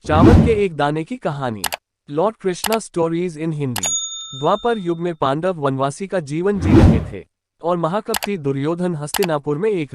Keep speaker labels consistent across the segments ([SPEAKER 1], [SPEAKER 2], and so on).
[SPEAKER 1] चावल के एक दाने की कहानी। Lord Krishna stories in Hindi. द्वापर युग में पांडव वनवासी का जीवन जी रहे थे और महाकपटी दुर्योधन हस्तिनापुर में एक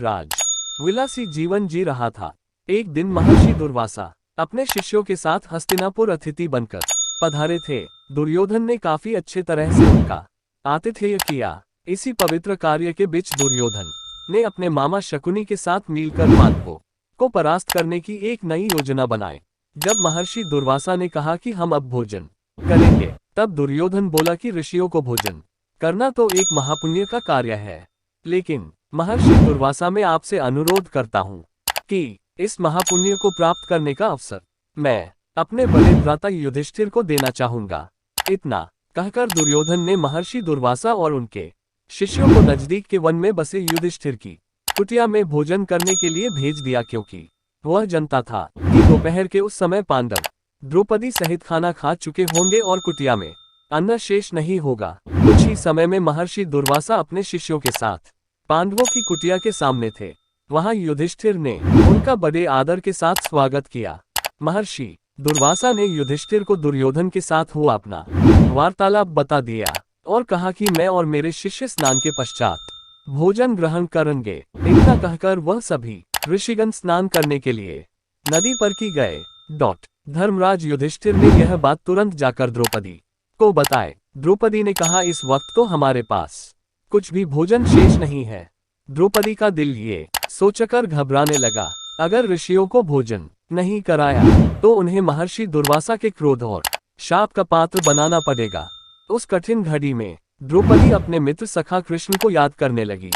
[SPEAKER 1] विलासी जीवन जी रहा था। एक दिन महर्षि दुर्वासा अपने शिष्यों के साथ हस्तिनापुर अतिथि बनकर पधारे थे। दुर्योधन ने काफी अच्छे तरह से उनका आतिथ्य किया। इसी पवित्र कार्य के बीच दुर्योधन ने अपने मामा शकुनी के साथ मिलकर पांडवों को परास्त करने की एक नई योजना बनाई। जब महर्षि दुर्वासा ने कहा कि हम अब भोजन करेंगे, तब दुर्योधन बोला कि ऋषियों को भोजन करना तो एक महापुण्य का कार्य है, लेकिन महर्षि दुर्वासा मैं आपसे अनुरोध करता हूँ कि इस महापुण्य को प्राप्त करने का अवसर मैं अपने बड़े भ्राता युधिष्ठिर को देना चाहूंगा। इतना कहकर दुर्योधन ने महर्षि दुर्वासा और उनके शिष्यों को नजदीक के वन में बसे युधिष्ठिर की कुटिया में भोजन करने के लिए भेज दिया, क्योंकि वह जानता था कि दोपहर के उस समय पांडव द्रौपदी सहित खाना खा चुके होंगे और कुटिया में अन्न शेष नहीं होगा। कुछ ही समय में महर्षि दुर्वासा अपने शिष्यों के साथ पांडवों की कुटिया के सामने थे। वहां युधिष्ठिर ने उनका बड़े आदर के साथ स्वागत किया। महर्षि दुर्वासा ने युधिष्ठिर को दुर्योधन के साथ हुआ अपना वार्तालाप बता दिया और कहा कि मैं और मेरे शिष्य स्नान के पश्चात भोजन ग्रहण करेंगे। इतना कहकर वह सभी ऋषिगण स्नान करने के लिए नदी पर की गए। धर्मराज युधिष्ठिर ने यह बात तुरंत जाकर द्रौपदी को बताए। द्रौपदी ने कहा, इस वक्त तो हमारे पास कुछ भी भोजन शेष नहीं है। द्रौपदी का दिल ये सोचकर घबराने लगा, अगर ऋषियों को भोजन नहीं कराया तो उन्हें महर्षि दुर्वासा के क्रोध और शाप का पात्र बनाना पड़ेगा। उस कठिन घड़ी में द्रौपदी अपने मित्र सखा कृष्ण को याद करने लगी।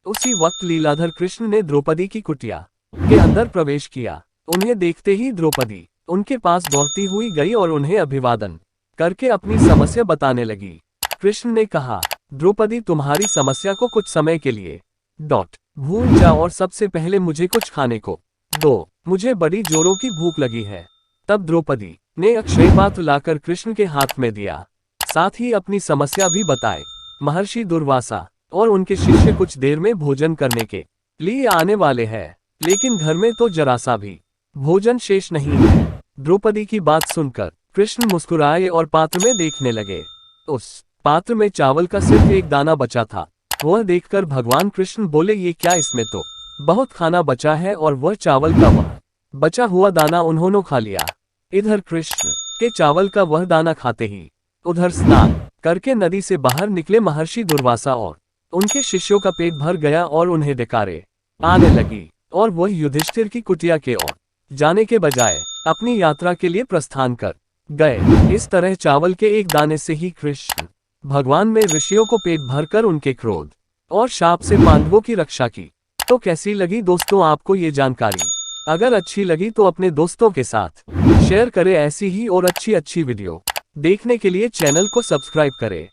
[SPEAKER 1] उसी वक्त लीलाधर कृष्ण ने द्रौपदी की कुटिया के अंदर प्रवेश किया। उन्हें देखते ही द्रौपदी उनके पास दौड़ती हुई गई और उन्हें अभिवादन करके अपनी समस्या बताने लगी। कृष्ण ने कहा, द्रौपदी तुम्हारी समस्या को कुछ समय के लिए भूल जाओ और सबसे पहले मुझे कुछ खाने को दो, मुझे बड़ी जोरों की भूख लगी है। तब द्रौपदी ने अक्षय पात्र लाकर कृष्ण के हाथ में दिया, साथ ही अपनी समस्या भी बताए। महर्षि दुर्वासा और उनके शिष्य कुछ देर में भोजन करने के लिए आने वाले हैं, लेकिन घर में तो जरा सा भी भोजन शेष नहीं है। द्रौपदी की बात सुनकर कृष्ण मुस्कुराए और पात्र में देखने लगे। उस पात्र में चावल का सिर्फ एक दाना बचा था। वह देखकर भगवान कृष्ण बोले, ये क्या, इसमें तो बहुत खाना बचा है। और वह चावल का वह बचा हुआ दाना उन्होंने खा लिया। इधर कृष्ण के चावल का वह दाना खाते ही उधर स्नान करके नदी से बाहर निकले महर्षि दुर्वासा और उनके शिष्यों का पेट भर गया और उन्हें डकारे आने लगी और वह युधिष्ठिर की कुटिया के ओर जाने के बजाय अपनी यात्रा के लिए प्रस्थान कर गए। इस तरह चावल के एक दाने से ही कृष्ण भगवान में ऋषियों को पेट भरकर उनके क्रोध और शाप से पांडवों की रक्षा की। तो कैसी लगी दोस्तों आपको ये जानकारी? अगर अच्छी लगी तो अपने दोस्तों के साथ शेयर करें। ऐसी ही और अच्छी वीडियो देखने के लिए चैनल को सब्सक्राइब करें।